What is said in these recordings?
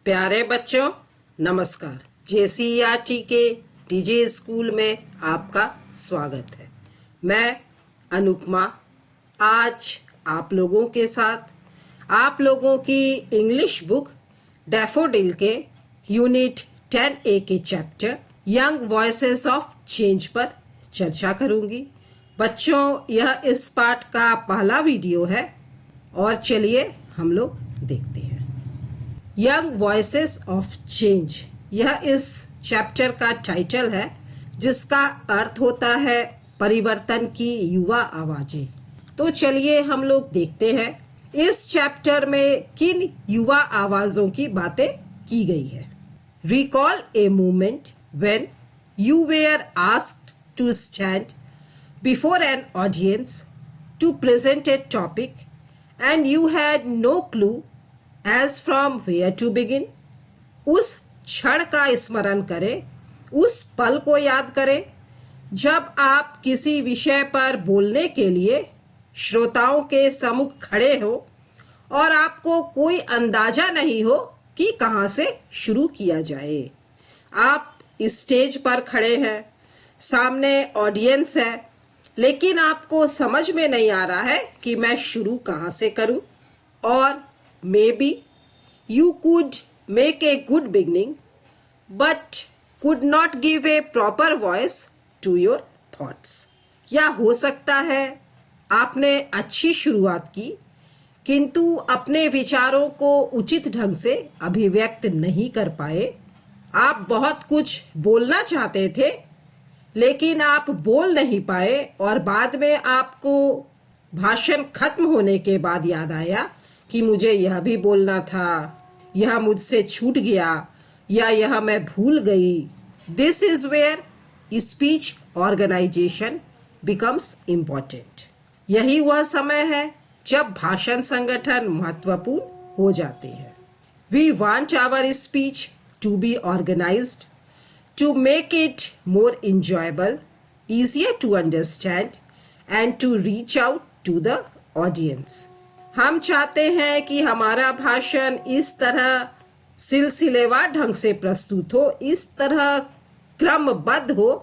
प्यारे बच्चों, नमस्कार। JCERT के डीजे स्कूल में आपका स्वागत है। मैं अनुपमा आज आप लोगों के साथ आप लोगों की इंग्लिश बुक डैफोडिल के यूनिट 10A के chapter young voices of change पर चर्चा करूंगी। बच्चों, यह इस पाठ का पहला वीडियो है और चलिए हम लोग देखते हैं। यंग वॉइसेस ऑफ चेंज, यह इस चैप्टर का टाइटल है, जिसका अर्थ होता है परिवर्तन की युवा आवाजें। तो चलिए हम लोग देखते हैं इस चैप्टर में किन युवा आवाजों की बातें की गई है। Recall a moment when you where asked to stand before an audience to present A topic and you had no clue as from where to begin। उस क्षण का स्मरण करें, उस पल को याद करें जब आप किसी विषय पर बोलने के लिए श्रोताओं के सम्मुख खड़े हो और आपको कोई अंदाजा नहीं हो कि कहाँ से शुरू किया जाए। आप स्टेज पर खड़े हैं, सामने ऑडियंस है, लेकिन आपको समझ में नहीं आ रहा है कि मैं शुरू कहाँ से करूं। और maybe you could make a good beginning but could not give a proper voice to your thoughts। या हो सकता है आपने अच्छी शुरुआत की किंतु अपने विचारों को उचित ढंग से अभिव्यक्त नहीं कर पाए। आप बहुत कुछ बोलना चाहते थे लेकिन आप बोल नहीं पाए और बाद में आपको भाषण खत्म होने के बाद याद आया कि मुझे यह भी बोलना था, यह मुझसे छूट गया या यह मैं भूल गई। This is where speech organisation becomes important. यही वह समय है जब भाषण संगठन महत्वपूर्ण हो जाते हैं। We want our speech to be organised to make it more enjoyable, easier to understand and to reach out to the audience। हम चाहते हैं कि हमारा भाषण इस तरह सिलसिलेवार ढंग से प्रस्तुत हो, इस तरह क्रमबद्ध हो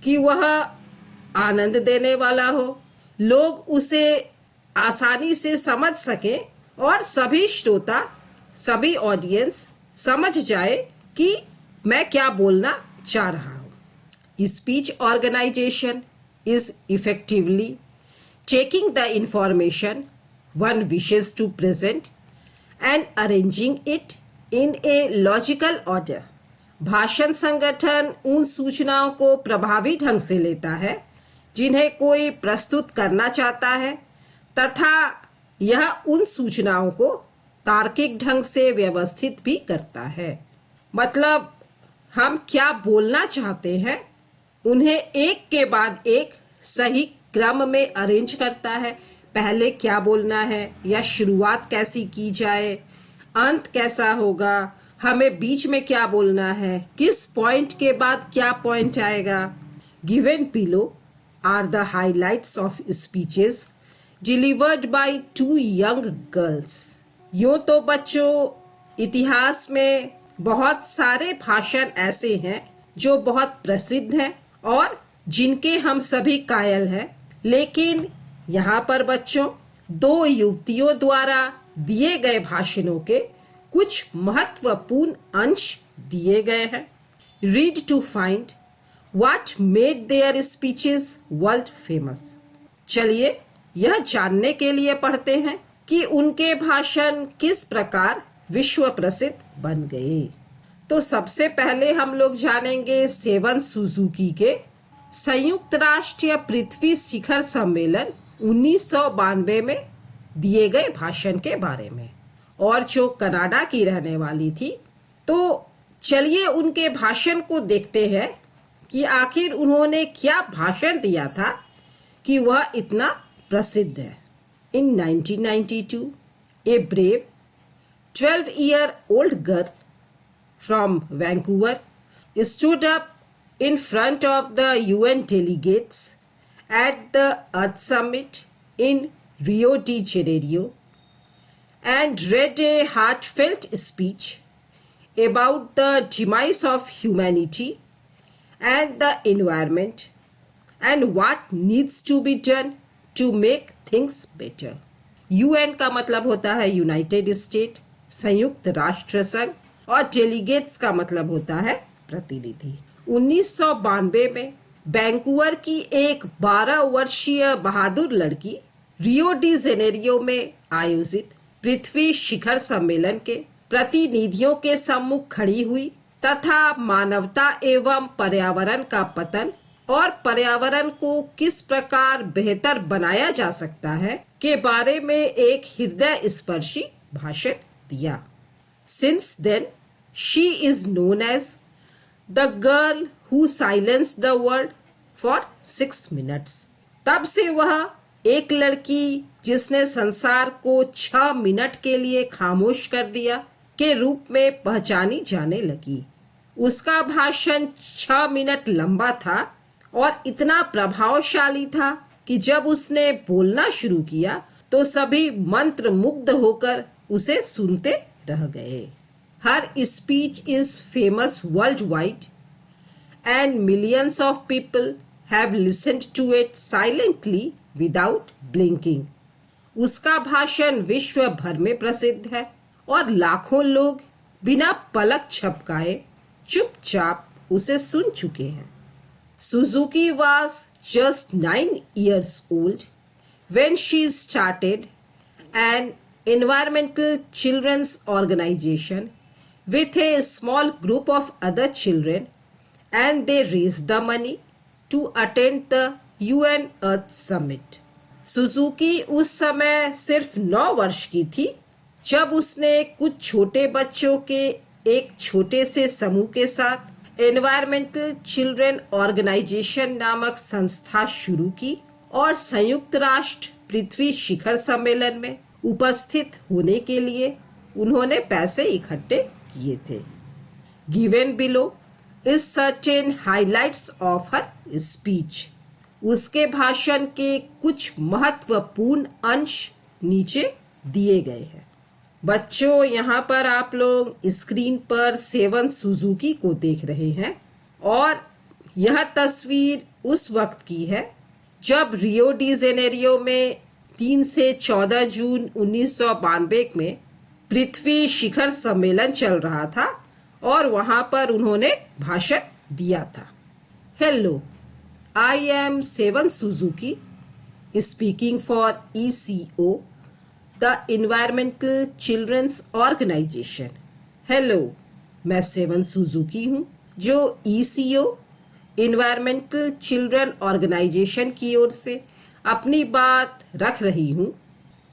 कि वह आनंद देने वाला हो, लोग उसे आसानी से समझ सके और सभी श्रोता, सभी ऑडियंस समझ जाए कि मैं क्या बोलना चाह रहा हूँ। Speech organisation is effectively taking the information one wishes to present and arranging it in a logical order। भाषण संगठन उन सूचनाओं को प्रभावी ढंग से लेता है जिन्हें कोई प्रस्तुत करना चाहता है तथा यह उन सूचनाओं को तार्किक ढंग से व्यवस्थित भी करता है। मतलब हम क्या बोलना चाहते हैं उन्हें एक के बाद एक सही क्रम में अरेंज करता है। पहले क्या बोलना है या शुरुआत कैसी की जाए, अंत कैसा होगा, हमें बीच में क्या बोलना है, किस पॉइंट के बाद क्या पॉइंट आएगा। Given below are the highlights of speeches delivered by 2 young girls. यूं तो बच्चों, इतिहास में बहुत सारे भाषण ऐसे हैं जो बहुत प्रसिद्ध हैं और जिनके हम सभी कायल हैं, लेकिन यहाँ पर बच्चों 2 युवतियों द्वारा दिए गए भाषणों के कुछ महत्वपूर्ण अंश दिए गए हैं। Read to find what made their speeches world famous. चलिए यह जानने के लिए पढ़ते हैं कि उनके भाषण किस प्रकार विश्व प्रसिद्ध बन गए। तो सबसे पहले हम लोग जानेंगे सेवन सुजुकी के संयुक्त राष्ट्रीय पृथ्वी शिखर सम्मेलन 1992 में दिए गए भाषण के बारे में, और जो कनाडा की रहने वाली थी। तो चलिए उनके भाषण को देखते हैं कि आखिर उन्होंने क्या भाषण दिया था कि वह इतना प्रसिद्ध है। इन 1992 a brave 12-year-old girl from Vancouver stood up in front of the UN delegates at the Earth Summit in Rio de Janeiro and read a heartfelt speech about the demise of humanity and the environment and what needs to be done to make things better. UN का मतलब होता है United state, संयुक्त राष्ट्र संघ, और delegates का मतलब होता है प्रतिनिधि। 1992 में वैंकूवर की एक 12 वर्षीय बहादुर लड़की रियो डी जेनेरियो में आयोजित पृथ्वी शिखर सम्मेलन के प्रतिनिधियों के सम्मुख खड़ी हुई तथा मानवता एवं पर्यावरण का पतन और पर्यावरण को किस प्रकार बेहतर बनाया जा सकता है के बारे में एक हृदय स्पर्शी भाषण दिया। Since then, she is known as the girl who silenced the world for 6 minutes. तब से वह एक लड़की जिसने संसार को 6 मिनट के लिए खामोश कर दिया के रूप में पहचानी जाने लगी। उसका भाषण 6 मिनट लंबा था और इतना प्रभावशाली था कि जब उसने बोलना शुरू किया तो सभी मंत्र मुग्ध होकर उसे सुनते रह गए। Her speech is famous world wide and millions of people have listened to it silently without blinking. उसका भाषण विश्व भर में प्रसिद्ध है और लाखों लोग बिना पलक झपकाए चुपचाप उसे सुन चुके हैं। Suzuki was just 9 years old when she started an environmental children's organization with a small group of other children, and they raised the money to attend the UN Earth Summit. Suzuki उस समय सिर्फ 9 वर्ष की थी जब उसने कुछ छोटे बच्चों के एक छोटे से समूह के साथ एनवायरमेंटल चिल्ड्रन ऑर्गेनाइजेशन नामक संस्था शुरू की और संयुक्त राष्ट्र पृथ्वी शिखर सम्मेलन में उपस्थित होने के लिए उन्होंने पैसे इकट्ठे किए थे। Given below is certain highlights of her speech. उसके भाषण के कुछ महत्वपूर्ण अंश नीचे दिए गए हैं। बच्चों, यहाँ पर आप लोग स्क्रीन पर सेवन सुजुकी को देख रहे हैं और यह तस्वीर उस वक्त की है जब रियो डी जेनेरियो में 3 से 14 जून 1992 में पृथ्वी शिखर सम्मेलन चल रहा था और वहां पर उन्होंने भाषण दिया था। Hello, I am seven Suzuki speaking for ECO, the environmental children's organisation. Hello, मैं सेवन सुजुकी हूँ जो ECO एनवायरमेंटल चिल्ड्रन ऑर्गेनाइजेशन की ओर से अपनी बात रख रही हूँ।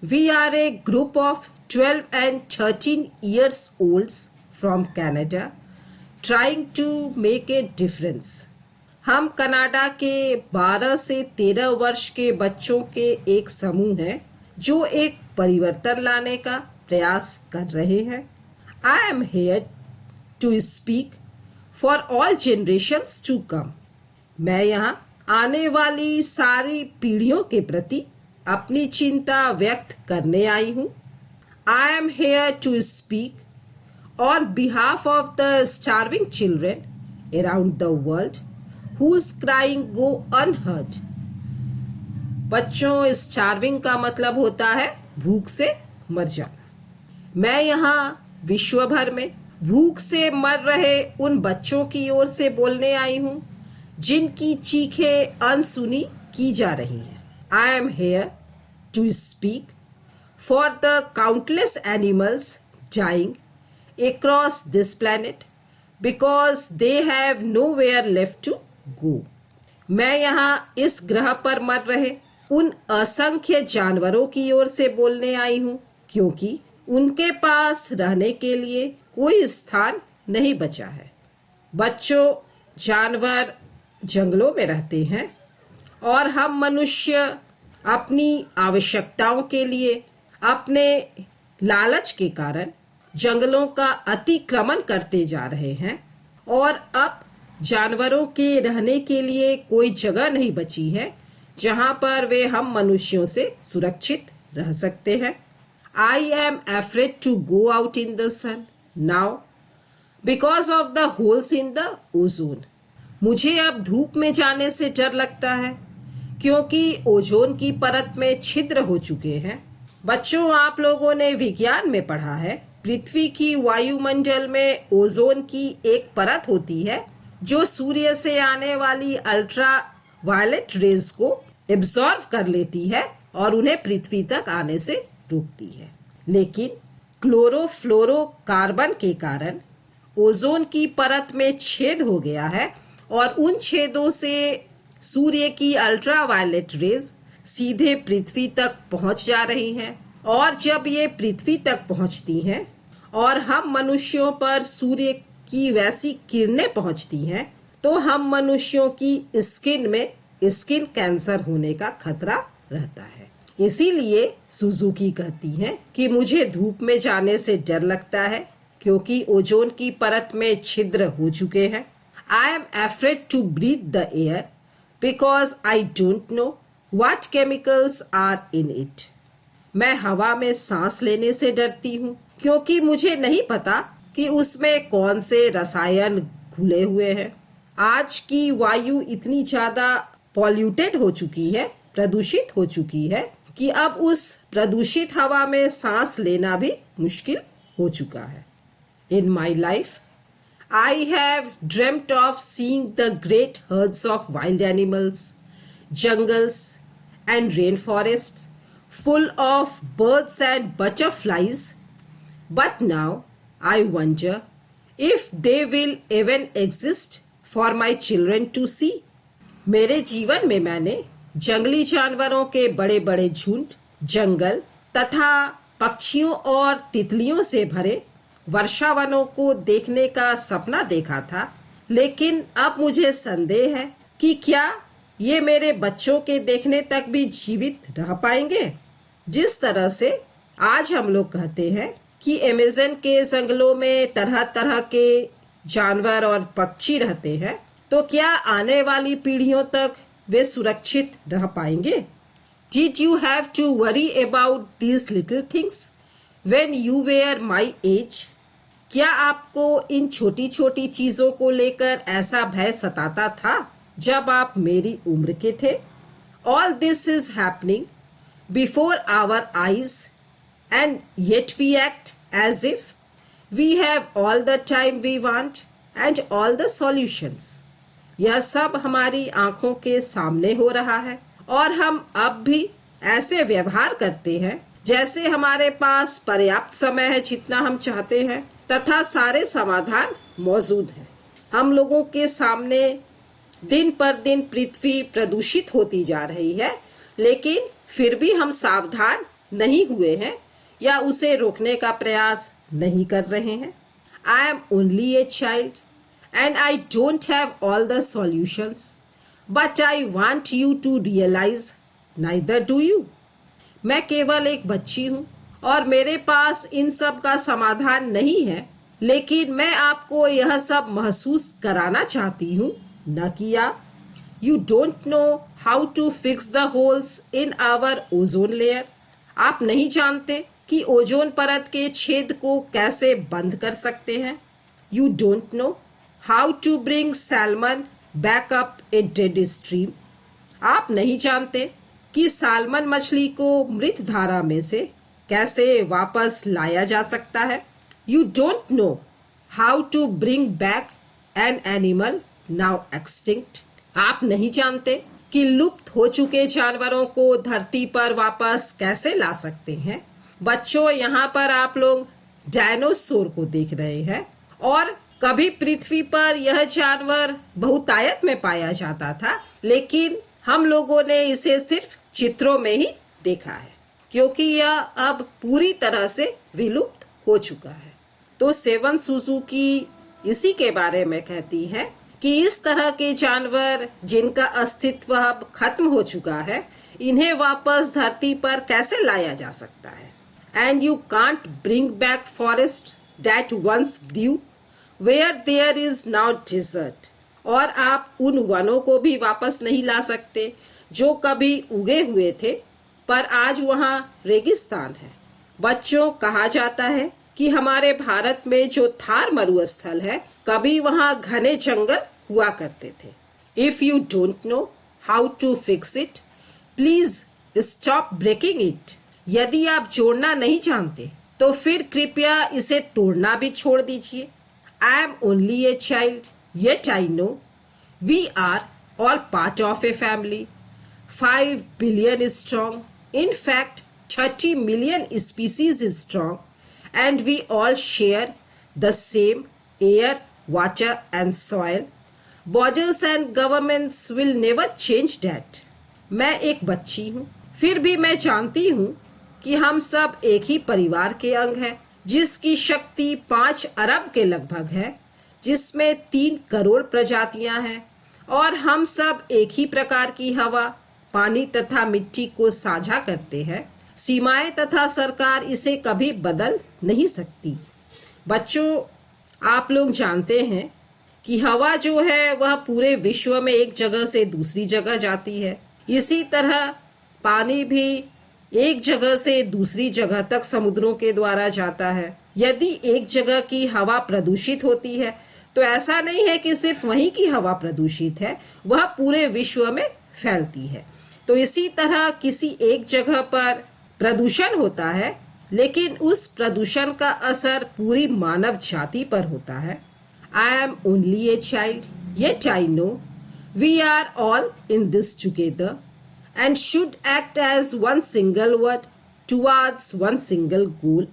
We R A group of 12 and 13 years olds from Canada trying to make a difference. हम कनाडा के 12 से 13 वर्ष के बच्चों के एक समूह हैं जो एक परिवर्तन लाने का प्रयास कर रहे हैं। I am here to speak for all generations to come. मैं यहाँ आने वाली सारी पीढ़ियों के प्रति अपनी चिंता व्यक्त करने आई हूँ। I am here to speak on behalf of the starving children around the world whose crying go unheard. बच्चों, starving का मतलब होता है भूख से मर जाना। मैं यहाँ विश्व भर में भूख से मर रहे उन बच्चों की ओर से बोलने आई हूँ जिनकी चीखें अनसुनी की जा रही हैं। I am here to speak for the countless animals dying across this planet because they have nowhere left to go. मैं यहाँ इस ग्रह पर मर रहे उन असंख्य जानवरों की ओर से बोलने आई हूँ क्योंकि उनके पास रहने के लिए कोई स्थान नहीं बचा है। बच्चों, जानवर जंगलों में रहते हैं और हम मनुष्य अपनी आवश्यकताओं के लिए अपने लालच के कारण जंगलों का अतिक्रमण करते जा रहे हैं और अब जानवरों के रहने के लिए कोई जगह नहीं बची है जहां पर वे हम मनुष्यों से सुरक्षित रह सकते हैं। I am afraid to go out in the sun now because of the holes in the ozone. मुझे अब धूप में जाने से डर लगता है क्योंकि ओजोन की परत में छिद्र हो चुके हैं। बच्चों, आप लोगों ने विज्ञान में पढ़ा है पृथ्वी की वायुमंडल में ओजोन की एक परत होती है जो सूर्य से आने वाली अल्ट्रा वायलेट रेज को एब्जॉर्व कर लेती है और उन्हें पृथ्वी तक आने से रोकती है। लेकिन क्लोरोफ्लोरोकार्बन के कारण ओजोन की परत में छेद हो गया है और उन छेदों से सूर्य की अल्ट्रावायलेट रेज सीधे पृथ्वी तक पहुंच जा रही हैं। और जब ये पृथ्वी तक पहुंचती हैं और हम मनुष्यों पर सूर्य की वैसी किरणें पहुंचती हैं तो हम मनुष्यों की स्किन में स्किन कैंसर होने का खतरा रहता है। इसीलिए सुजुकी कहती हैं कि मुझे धूप में जाने से डर लगता है क्योंकि ओजोन की परत में छिद्र हो चुके हैं। I am afraid to breathe the air because I don't know what chemicals are in it. मैं हवा में सांस लेने से डरती हूँ क्योंकि मुझे नहीं पता कि उसमें कौन से रसायन घुले हुए हैं। आज की वायु इतनी ज्यादा पॉल्यूटेड हो चुकी है, प्रदूषित हो चुकी है कि अब उस प्रदूषित हवा में सांस लेना भी मुश्किल हो चुका है। In my life, I have dreamt of seeing the great herds of wild animals, jungles and rainforests full of birds and butterflies. But now I wonder if they will even exist for my children to see. मेरे जीवन में मैंने जंगली जानवरों के बड़े बड़े झुंड, जंगल तथा पक्षियों और तितलियों से भरे वर्षावनों को देखने का सपना देखा था। लेकिन अब मुझे संदेह है कि क्या ये मेरे बच्चों के देखने तक भी जीवित रह पाएंगे। जिस तरह से आज हम लोग कहते हैं कि अमेज़न के जंगलों में तरह तरह के जानवर और पक्षी रहते हैं, तो क्या आने वाली पीढ़ियों तक वे सुरक्षित रह पाएंगे? Did you have to worry about these little things when you were my age? क्या आपको इन छोटी छोटी चीजों को लेकर ऐसा भय सताता था जब आप मेरी उम्र के थे? All this is happening before our eyes and yet we act as if we have all the time we want and all the solutions. यह सब हमारी आंखों के सामने हो रहा है और हम अब भी ऐसे व्यवहार करते हैं जैसे हमारे पास पर्याप्त समय है जितना हम चाहते हैं तथा सारे समाधान मौजूद हैं। हम लोगों के सामने दिन पर दिन पृथ्वी प्रदूषित होती जा रही है, लेकिन फिर भी हम सावधान नहीं हुए हैं या उसे रोकने का प्रयास नहीं कर रहे हैं। I am only a child and I don't have all the solutions, but I want you to realize neither do you. मैं केवल एक बच्ची हूँ और मेरे पास इन सब का समाधान नहीं है, लेकिन मैं आपको यह सब महसूस कराना चाहती हूँ, न कि आप। You don't know how to fix the holes in our ozone layer. आप नहीं जानते कि ओजोन परत के छेद को कैसे बंद कर सकते हैं। You don't know how to bring salmon back up a dead stream. आप नहीं जानते कि सालमन मछली को मृत धारा में से कैसे वापस लाया जा सकता है। You don't know how to bring back an animal now extinct. आप नहीं जानते कि लुप्त हो चुके जानवरों को धरती पर वापस कैसे ला सकते हैं। बच्चों, यहाँ पर आप लोग डायनासोर को देख रहे हैं और कभी पृथ्वी पर यह जानवर बहुतायत में पाया जाता था, लेकिन हम लोगों ने इसे सिर्फ चित्रों में ही देखा है क्योंकि यह अब पूरी तरह से विलुप्त हो चुका है। तो सेवन सुजुकी इसी के बारे में कहती है कि इस तरह के जानवर जिनका अस्तित्व अब खत्म हो चुका है, इन्हें वापस धरती पर कैसे लाया जा सकता है। And you can't bring back forest that once Guru Where there is now desert. और आप उन वनों को भी वापस नहीं ला सकते जो कभी उगे हुए थे पर आज वहाँ रेगिस्तान है। बच्चों, कहा जाता है कि हमारे भारत में जो थार मरुस्थल है, कभी वहाँ घने जंगल हुआ करते थे। If you don't know how to fix it, please stop breaking it. यदि आप जोड़ना नहीं जानते तो फिर कृपया इसे तोड़ना भी छोड़ दीजिए। I am only a child, yet I know we are all part of a family, 5 billion is strong. In fact, 30 million species is strong, and we all share the same air, water, and soil. Borders and governments will never change that. मैं एक बच्ची हूँ, फिर भी मैं जानती हूँ कि हम सब एक ही परिवार के अंग हैं, जिसकी शक्ति 5 अरब के लगभग है, जिसमें 3 करोड़ प्रजातियां हैं, और हम सब एक ही प्रकार की हवा, पानी तथा मिट्टी को साझा करते हैं। सीमाएं तथा सरकार इसे कभी बदल नहीं सकती। बच्चों, आप लोग जानते हैं कि हवा जो है वह पूरे विश्व में एक जगह से दूसरी जगह जाती है। इसी तरह पानी भी एक जगह से दूसरी जगह तक समुद्रों के द्वारा जाता है। यदि एक जगह की हवा प्रदूषित होती है तो ऐसा नहीं है कि सिर्फ वहीं की हवा प्रदूषित है, वह पूरे विश्व में फैलती है। तो इसी तरह किसी एक जगह पर प्रदूषण होता है, लेकिन उस प्रदूषण का असर पूरी मानव जाति पर होता है। I am only a child, yet I know we are all in this together and should act as one single word towards one single गोल।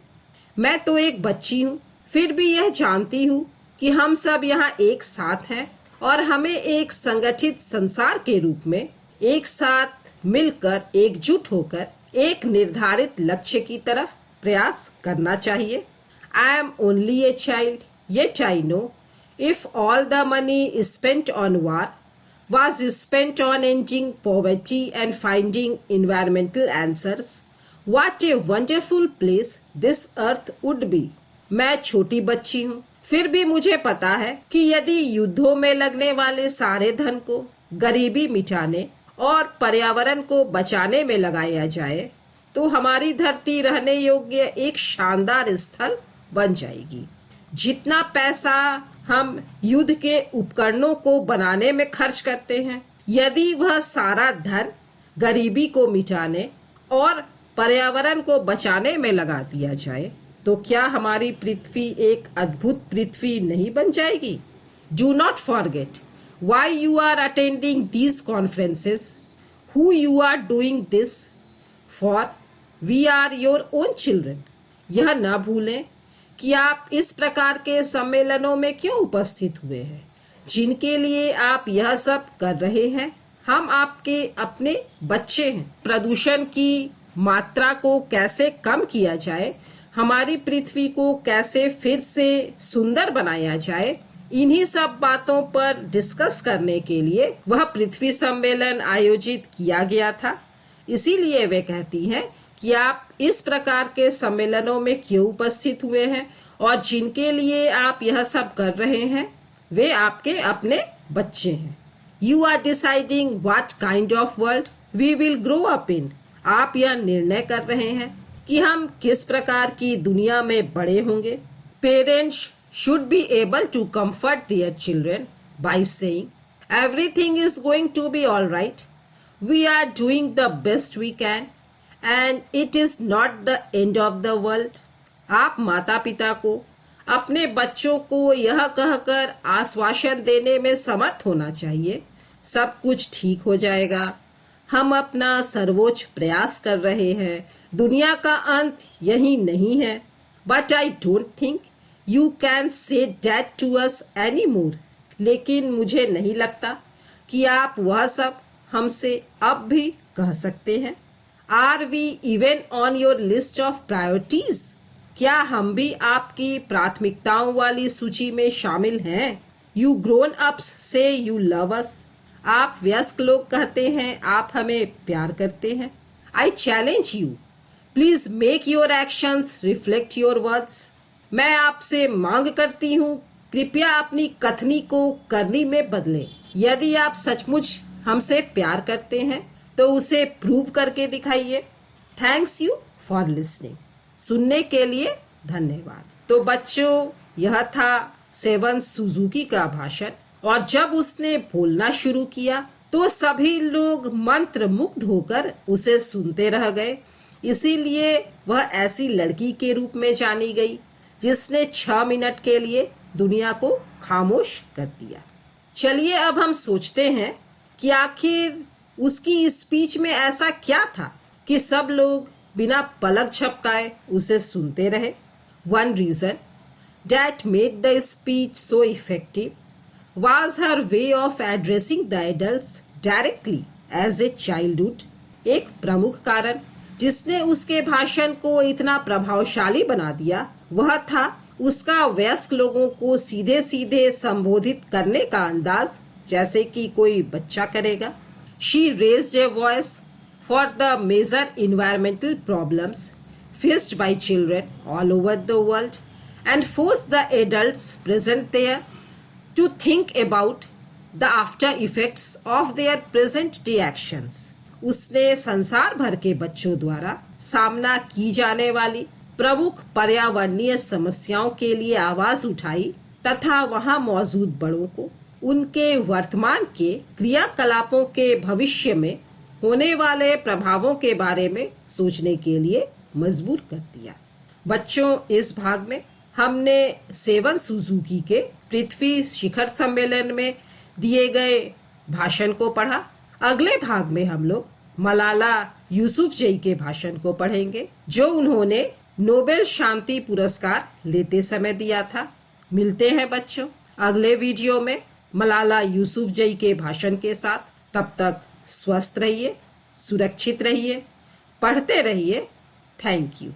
मैं तो एक बच्ची हूँ, फिर भी यह जानती हूँ कि हम सब यहाँ एक साथ हैं और हमें एक संगठित संसार के रूप में एक साथ मिलकर एकजुट होकर एक निर्धारित लक्ष्य की तरफ प्रयास करना चाहिए। I am only a child, yet I know if all the money spent on war was spent on ending poverty and finding environmental answers, what a wonderful place this earth would be। मैं छोटी बच्ची हूँ, फिर भी मुझे पता है कि यदि युद्धों में लगने वाले सारे धन को गरीबी मिटाने और पर्यावरण को बचाने में लगाया जाए तो हमारी धरती रहने योग्य एक शानदार स्थल बन जाएगी। जितना पैसा हम युद्ध के उपकरणों को बनाने में खर्च करते हैं, यदि वह सारा धन गरीबी को मिटाने और पर्यावरण को बचाने में लगा दिया जाए तो क्या हमारी पृथ्वी एक अद्भुत पृथ्वी नहीं बन जाएगी? Do not forget why you are attending these conferences, who you are doing this for, we are your own children. यह न भूलें कि आप इस प्रकार के सम्मेलनों में क्यों उपस्थित हुए हैं, जिनके लिए आप यह सब कर रहे हैं। हम आपके अपने बच्चे हैं। प्रदूषण की मात्रा को कैसे कम किया जाए, हमारी पृथ्वी को कैसे फिर से सुंदर बनाया जाए, इन्हीं सब बातों पर डिस्कस करने के लिए वह पृथ्वी सम्मेलन आयोजित किया गया था। इसीलिए वे कहती हैं कि आप इस प्रकार के सम्मेलनों में क्यों उपस्थित हुए हैं और जिनके लिए आप यह सब कर रहे हैं वे आपके अपने बच्चे हैं। You are deciding what kind of world we will grow up in. आप यह निर्णय कर रहे हैं कि हम किस प्रकार की दुनिया में बड़े होंगे। Parents should be able to comfort their children by saying everything is going to be all right, we are doing the best we can and it is not the end of the world। आप माता पिता को अपने बच्चों को यह कहकर आश्वासन देने में समर्थ होना चाहिए, सब कुछ ठीक हो जाएगा, हम अपना सर्वोच्च प्रयास कर रहे हैं, दुनिया का अंत यही नहीं है। But I don't think you can say that to us any more. लेकिन मुझे नहीं लगता कि आप वह सब हमसे अब भी कह सकते हैं। Are we even on your list of priorities? क्या हम भी आपकी प्राथमिकताओं वाली सूची में शामिल हैं? यू ग्रोन अप्स से यू लव अस। आप वयस्क लोग कहते हैं आप हमें प्यार करते हैं। I challenge you, please make your actions reflect your words. मैं आपसे मांग करती हूँ, कृपया अपनी कथनी को करनी में बदलें। यदि आप सचमुच हमसे प्यार करते हैं तो उसे प्रूव करके दिखाइए। Thanks you for listening. सुनने के लिए धन्यवाद। तो बच्चों, यह था सेवन सुजुकी का भाषण, और जब उसने बोलना शुरू किया तो सभी लोग मंत्र मुग्ध होकर उसे सुनते रह गए। इसीलिए वह ऐसी लड़की के रूप में जानी गई जिसने 6 मिनट के लिए दुनिया को खामोश कर दिया। चलिए अब हम सोचते हैं कि आखिर उसकी स्पीच में ऐसा क्या था कि सब लोग बिना पलक झपकाए उसे सुनते रहे। One reason that made the speech so effective was her way of addressing the adults directly as a childhood। एक प्रमुख कारण जिसने उसके भाषण को इतना प्रभावशाली बना दिया वह था उसका वयस्क लोगों को सीधे सीधे संबोधित करने का अंदाज, जैसे कि कोई बच्चा करेगा। She raised a voice for the major environmental problems faced by children all over the world and forced the adults present there to think about the after effects of their present day actions। उसने संसार भर के बच्चों द्वारा सामना की जाने वाली प्रमुख पर्यावरणीय समस्याओं के लिए आवाज उठाई तथा वहां मौजूद बड़ों को उनके वर्तमान के क्रियाकलापों के भविष्य में होने वाले प्रभावों के बारे में सोचने के लिए मजबूर कर दिया। बच्चों, इस भाग में हमने सेवन सुजुकी के पृथ्वी शिखर सम्मेलन में दिए गए भाषण को पढ़ा। अगले भाग में हम लोग मलाला यूसुफजई के भाषण को पढ़ेंगे जो उन्होंने नोबेल शांति पुरस्कार लेते समय दिया था। मिलते हैं बच्चों अगले वीडियो में मलाला यूसुफजई के भाषण के साथ। तब तक स्वस्थ रहिए, सुरक्षित रहिए, पढ़ते रहिए। Thank you.